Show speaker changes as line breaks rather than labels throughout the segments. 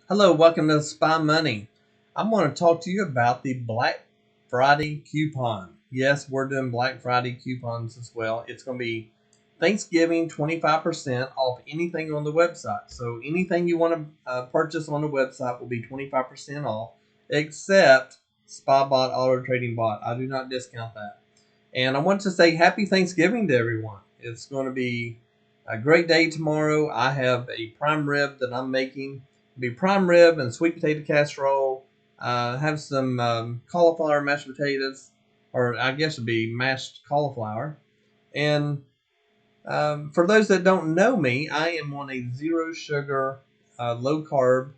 Hello, welcome to Spy Money. I'm going to talk to you about the Black Friday coupon. Yes, we're doing Black Friday coupons as well. It's going to be Thanksgiving 25% off anything on the website. So anything you want to purchase on the website will be 25% off, except SpyBot Auto Trading Bot. I do not discount that. And I want to say happy Thanksgiving to everyone. It's going to be a great day tomorrow. I have a prime rib that I'm making. It'll be prime rib and sweet potato casserole. Have some cauliflower mashed potatoes, or I guess it'd be mashed cauliflower. And for those that don't know me, I am on a zero sugar, low carb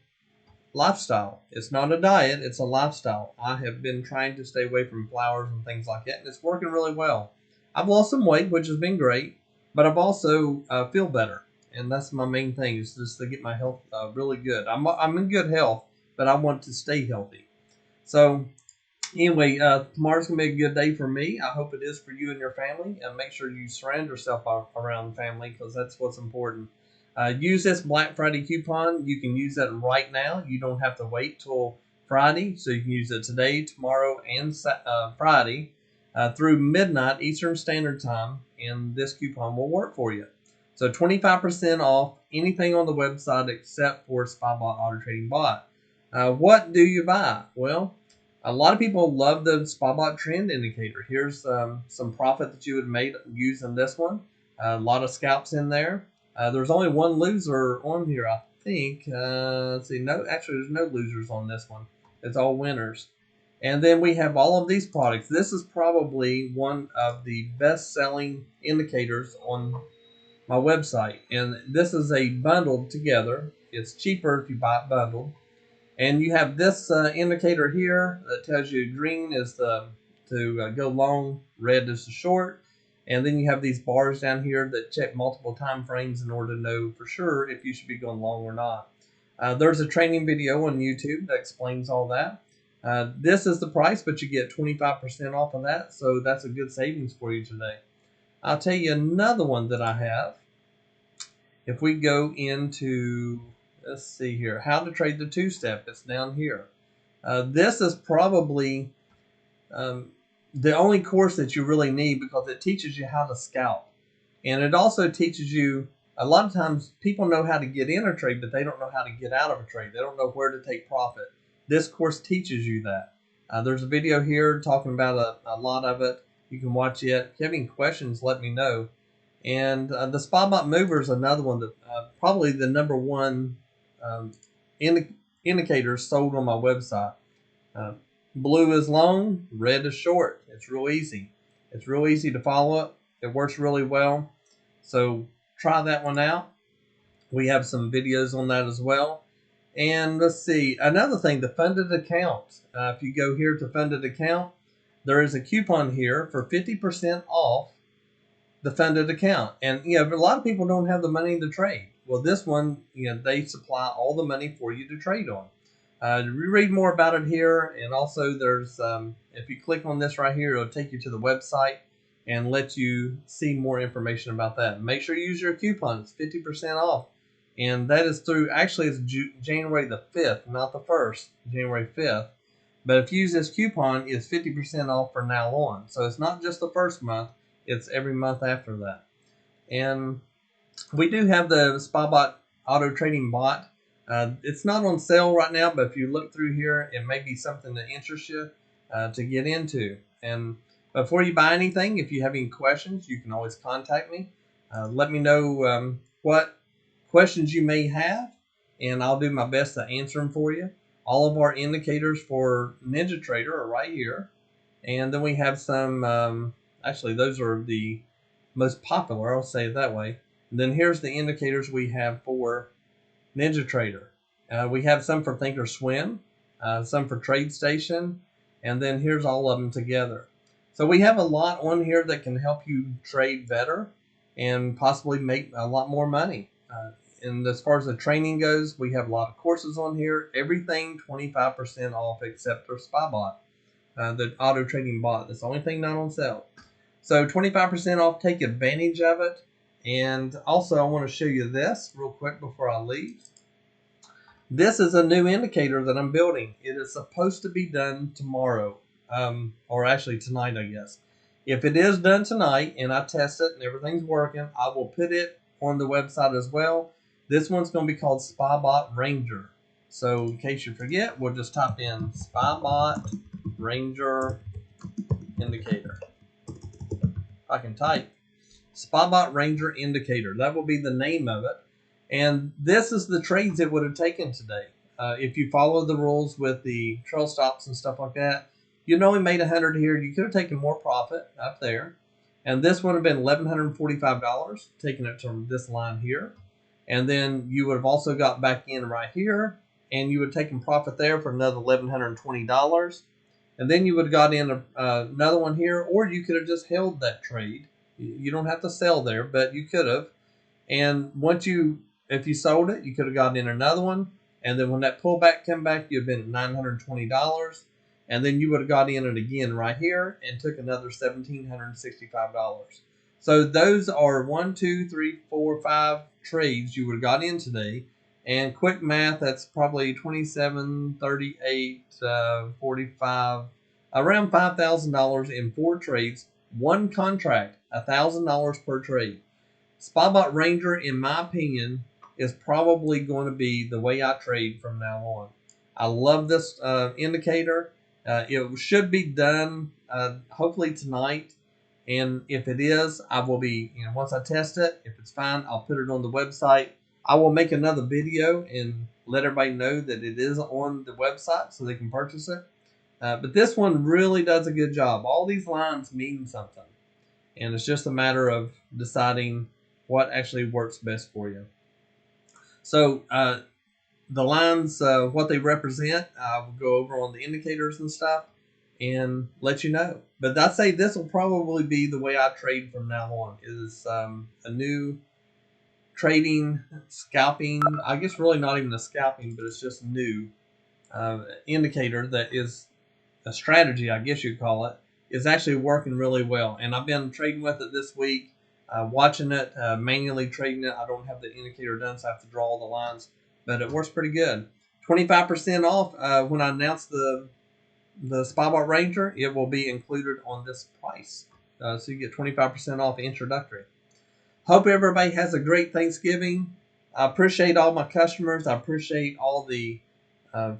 lifestyle. It's not a diet, it's a lifestyle. I have been trying to stay away from flours and things like that, and it's working really well. I've lost some weight, which has been great, but I've also feel better, and that's my main thing is just to get my health really good. I'm in good health, but I want to stay healthy. So anyway, tomorrow's gonna be a good day for me. I hope it is for you and your family. And make sure you surround yourself around family because that's what's important. Use this Black Friday coupon. You can use that right now. You don't have to wait till Friday, so you can use it today, tomorrow, and Friday through midnight Eastern Standard Time, and this coupon will work for you. So 25% off anything on the website except for SpyBot Auto Trading Bot. What do you buy? Well, a lot of people love the SpyBot trend indicator. Here's some profit that you would make using this one. A lot of scalps in there. There's only one loser on here, I think. Let's see. No, actually, there's no losers on this one. It's all winners. And then we have all of these products. This is probably one of the best-selling indicators on my website. And this is a bundled together. It's cheaper if you buy it bundled. And you have this indicator here that tells you green is to go long, red is the short. And then you have these bars down here that check multiple time frames in order to know for sure if you should be going long or not. There's a training video on YouTube that explains all that. This is the price, but you get 25% off of that. So that's a good savings for you today. I'll tell you another one that I have. If we go into, let's see here, how to trade the two-step, it's down here. This is probably the only course that you really need because it teaches you how to scalp. And it also teaches you, a lot of times people know how to get in a trade, but they don't know how to get out of a trade. They don't know where to take profit. This course teaches you that. There's a video here talking about a lot of it. You can watch it. If you have any questions, let me know. And the SpyBot Mover is another one that probably the number one indicator sold on my website. Blue is long, red is short. It's real easy. It's real easy to follow up. It works really well. So try that one out. We have some videos on that as well. And let's see, another thing, the funded account. If you go here to funded account, there is a coupon here for 50% off the funded account. And a lot of people don't have the money to trade. Well, this one, they supply all the money for you to trade on. Read more about it here, and also there's if you click on this right here, it'll take you to the website and let you see more information about that. Make sure you use your coupon. It's 50% off, and that is through, actually it's January the 5th, not the 1st, January 5th. But if you use this coupon, it's 50% off from now on. So it's not just the first month, it's every month after that. And we do have the SpyBot Auto Trading Bot. It's not on sale right now, but if you look through here, it may be something that interests you to get into. And before you buy anything, if you have any questions, you can always contact me. Let me know what questions you may have, and I'll do my best to answer them for you. All of our indicators for NinjaTrader are right here. And then we have some, actually those are the most popular, I'll say it that way. And then here's the indicators we have for NinjaTrader. We have some for Thinkorswim, some for TradeStation, and then here's all of them together. So we have a lot on here that can help you trade better and possibly make a lot more money. And as far as the training goes, we have a lot of courses on here. Everything 25% off except for SpyBot, the auto trading bot. That's the only thing not on sale. So 25% off, take advantage of it. And also I want to show you this real quick before I leave. This is a new indicator that I'm building. It is supposed to be done tomorrow, or actually tonight, I guess. If it is done tonight and I test it and everything's working, I will put it on the website as well. This one's going to be called SpyBot Ranger. So in case you forget, we'll just type in SpyBot Ranger Indicator. I can type SpyBot Ranger Indicator. That will be the name of it. And this is the trades it would have taken today. If you follow the rules with the trail stops and stuff like that, you'd only made 100 here. You could have taken more profit up there. And this would have been $1,145, taking it from this line here. And then you would have also got back in right here, and you would have taken profit there for another $1,120. And then you would have got in another one here, or you could have just held that trade. You don't have to sell there, but you could have. And if you sold it, you could have gotten in another one. And then when that pullback came back, you'd have been at $920. And then you would have got in it again right here and took another $1,765. So those are 1, 2, 3, 4, 5 trades you would have got in today. And quick math, that's probably 27, 38, 45, around $5,000 in 4 trades. One contract, $1,000 per trade. SpyBot Ranger, in my opinion, is probably going to be the way I trade from now on. I love this indicator. It should be done hopefully tonight. And if it is, I will be, once I test it, if it's fine, I'll put it on the website. I will make another video and let everybody know that it is on the website so they can purchase it. But this one really does a good job. All these lines mean something. And it's just a matter of deciding what actually works best for you. So the lines, what they represent, I will go over on the indicators and stuff and let you know. But I'd say this will probably be the way I trade from now on. Is a new trading, scalping, I guess really not even a scalping, but it's just new indicator that is a strategy, I guess you'd call it, is actually working really well. And I've been trading with it this week, watching it, manually trading it. I don't have the indicator done, so I have to draw all the lines, but it works pretty good. 25% off when I announce the SpyBot Ranger. It will be included on this price. So you get 25% off introductory. Hope everybody has a great Thanksgiving. I appreciate all my customers. I appreciate all the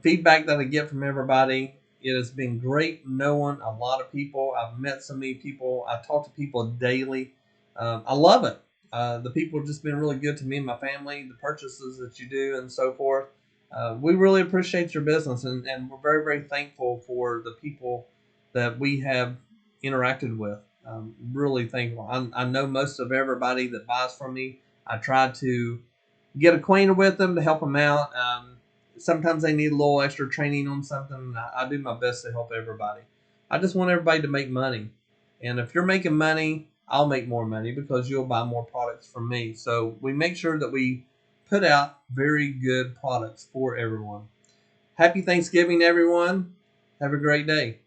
feedback that I get from everybody. It has been great knowing a lot of people. I've met so many people. I talk to people daily. I love it. The people have just been really good to me and my family, the purchases that you do and so forth. We really appreciate your business, and we're very, very thankful for the people that we have interacted with. Really thankful. I know most of everybody that buys from me. I try to get acquainted with them to help them out. Sometimes they need a little extra training on something. I do my best to help everybody. I just want everybody to make money. And if you're making money, I'll make more money because you'll buy more products from me. So we make sure that we put out very good products for everyone. Happy Thanksgiving, everyone. Have a great day.